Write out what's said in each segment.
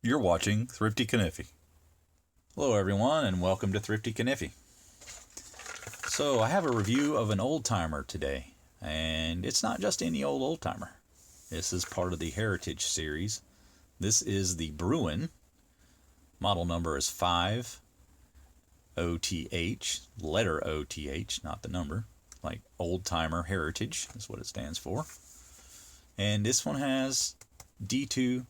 You're watching Thrifty Kaniffy. Hello everyone and welcome to Thrifty Kaniffy. So I have a review of an old timer today, and it's not just any old timer. This is part of the Heritage Series. This is the Bruin. Model number is 5OTH, letter OTH, not the number, like Old Timer Heritage is what it stands for. And this one has D2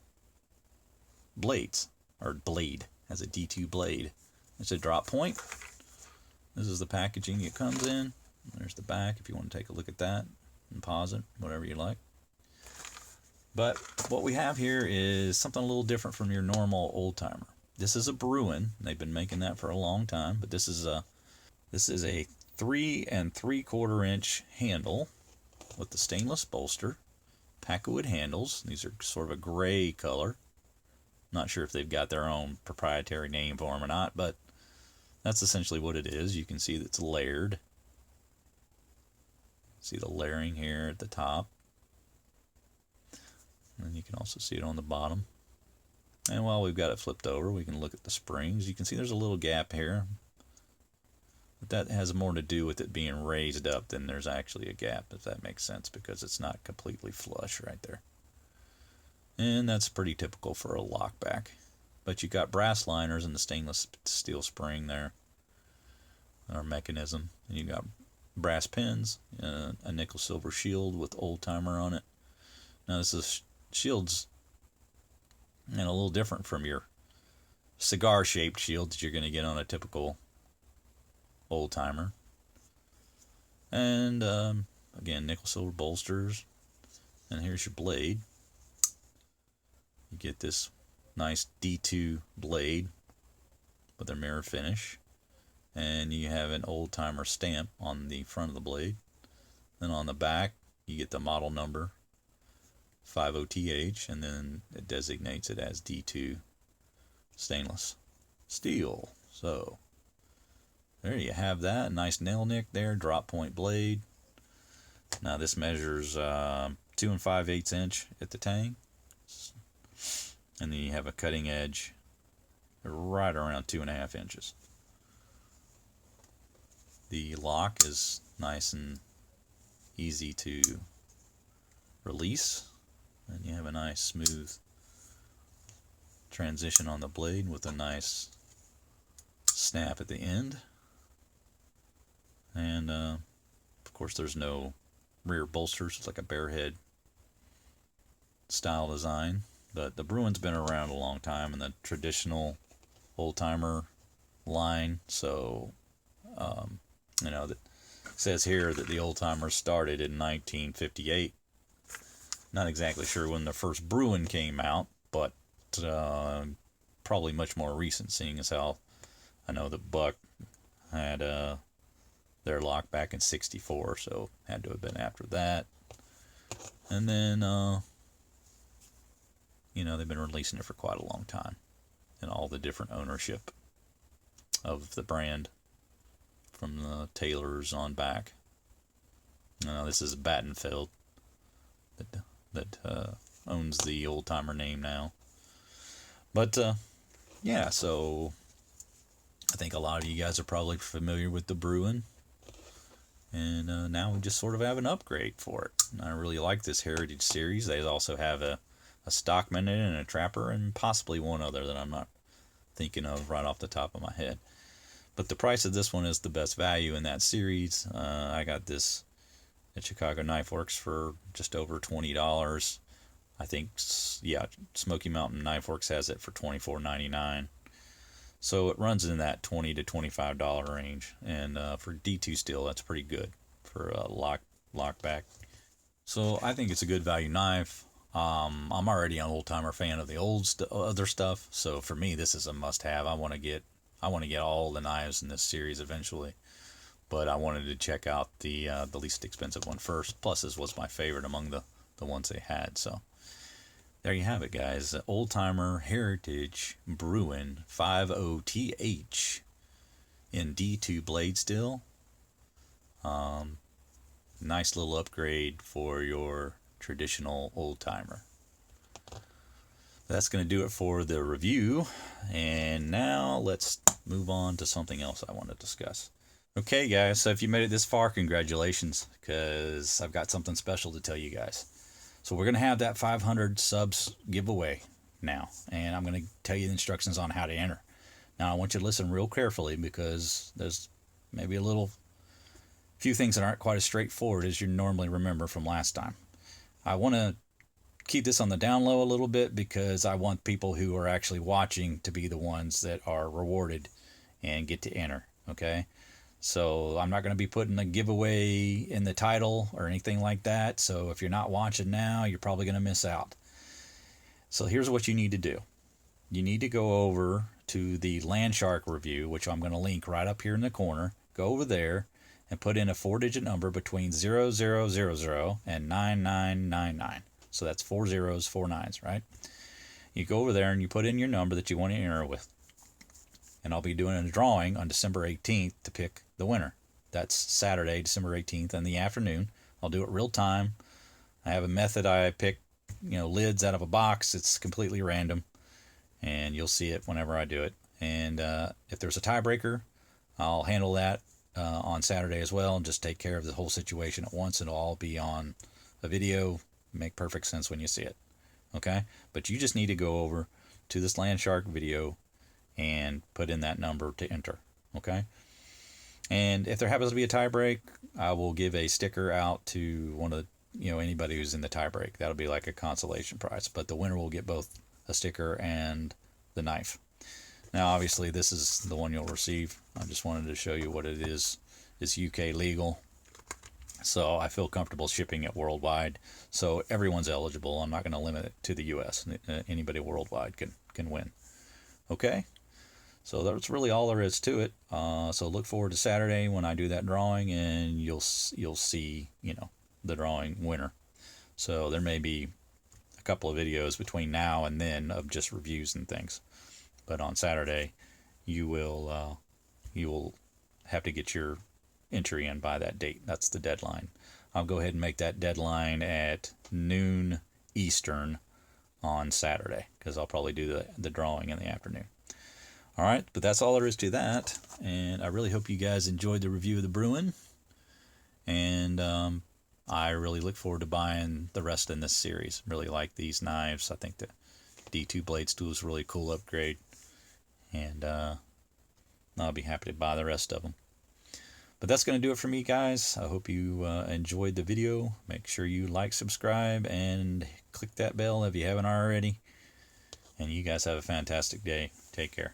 blades, or blade, has a D2 blade. It's a drop point. This is the packaging it comes in. There's the back if you want to take a look at that and pause it, whatever you like. But what we have here is something a little different from your normal old timer. This is a Bruin. They've been making that for a long time, but this is a 3 3/4 inch handle with the stainless bolster, pakkawood handles. These are sort of a gray color. Not sure if they've got their own proprietary name for them or not, but that's essentially what it is. You can see that it's layered. See the layering here at the top. And you can also see it on the bottom. And while we've got it flipped over, we can look at the springs. You can see there's a little gap here. But that has more to do with it being raised up than there's actually a gap, if that makes sense, because it's not completely flush right there. And that's pretty typical for a lockback. But you got brass liners in the stainless steel spring there, or mechanism. And you got brass pins, a nickel silver shield with old timer on it. Now this is shield's a little different from your cigar shaped shield that you're going to get on a typical old timer. And again, nickel silver bolsters. And here's your blade. You get this nice D2 blade with a mirror finish, and you have an old timer stamp on the front of the blade. Then on the back you get the model number 5OTH, and then it designates it as D2 stainless steel. So there you have that, nice nail nick there, drop point blade. Now this measures 2 5/8 inch at the tang. And then you have a cutting edge right around 2.5 inches. The lock is nice and easy to release, and you have a nice smooth transition on the blade with a nice snap at the end. And of course there's no rear bolsters. It's like a bear head style design. But the Bruin's been around a long time in the traditional old timer line. So, that says here that the old timers started in 1958. Not exactly sure when the first Bruin came out, but probably much more recent, seeing as how I know that Buck had their lock back in '64, so had to have been after that. And then they've been releasing it for quite a long time, and all the different ownership of the brand from the Taylors on back. This is Battenfeld that owns the old timer name now. But so I think a lot of you guys are probably familiar with the Bruin, and now we just sort of have an upgrade for it. And I really like this Heritage Series. They also have a Stockman and a Trapper, and possibly one other that I'm not thinking of right off the top of my head. But the price of this one is the best value in that series. I got this at Chicago Knife Works for just over $20. I think, Smoky Mountain Knife Works has it for $24.99. So it runs in that $20 to $25 range, and for D2 steel, that's pretty good for a lockback. So I think it's a good value knife. I'm already an old timer fan of the other stuff, so for me this is a must-have. I want to get all the knives in this series eventually, but I wanted to check out the least expensive one first. Plus, this was my favorite among the ones they had. So there you have it, guys. Old Timer Heritage Bruin 5OTH in D2 blade steel. Nice little upgrade for your traditional old timer. That's going to do it for the review. And now let's move on to something else I want to discuss. Okay, guys, so if you made it this far, congratulations, because I've got something special to tell you guys. So we're going to have that 500 subs giveaway now, and I'm going to tell you the instructions on how to enter. Now, I want you to listen real carefully, because there's maybe few things that aren't quite as straightforward as you normally remember from last time. I want to keep this on the down low a little bit, because I want people who are actually watching to be the ones that are rewarded and get to enter, okay? So I'm not going to be putting a giveaway in the title or anything like that. So if you're not watching now, you're probably going to miss out. So here's what you need to do. You need to go over to the Landshark review, which I'm going to link right up here in the corner. Go over there and put in a 4-digit number between 0000 and 9999. So that's 4 zeros, 4 nines, right? You go over there and you put in your number that you want to enter with. And I'll be doing a drawing on December 18th to pick the winner. That's Saturday, December 18th in the afternoon. I'll do it real time. I have a method. I pick, lids out of a box. It's completely random, and you'll see it whenever I do it. And if there's a tiebreaker, I'll handle that on Saturday as well, and just take care of the whole situation at once. It'll all be on a video. Make perfect sense when you see it. Okay? But you just need to go over to this Landshark video and put in that number to enter. Okay? And if there happens to be a tie break, I will give a sticker out to one of the, anybody who's in the tie break. That'll be like a consolation prize. But the winner will get both a sticker and the knife. Now, obviously, this is the one you'll receive. I just wanted to show you what it is. It's UK legal, so I feel comfortable shipping it worldwide. So everyone's eligible. I'm not going to limit it to the US. Anybody worldwide can win. Okay? So that's really all there is to it. So look forward to Saturday when I do that drawing, and you'll see, the drawing winner. So there may be a couple of videos between now and then of just reviews and things. But on Saturday, you will have to get your entry in by that date. That's the deadline. I'll go ahead and make that deadline at noon Eastern on Saturday, because I'll probably do the drawing in the afternoon. All right, but that's all there is to that, and I really hope you guys enjoyed the review of the Bruin, and I really look forward to buying the rest in this series. Really like these knives. I think the D2 Blades tool is a really cool upgrade, and I'll be happy to buy the rest of them. But that's going to do it for me, guys. I hope you enjoyed the video. Make sure you like, subscribe, and click that bell if you haven't already. And you guys have a fantastic day. Take care.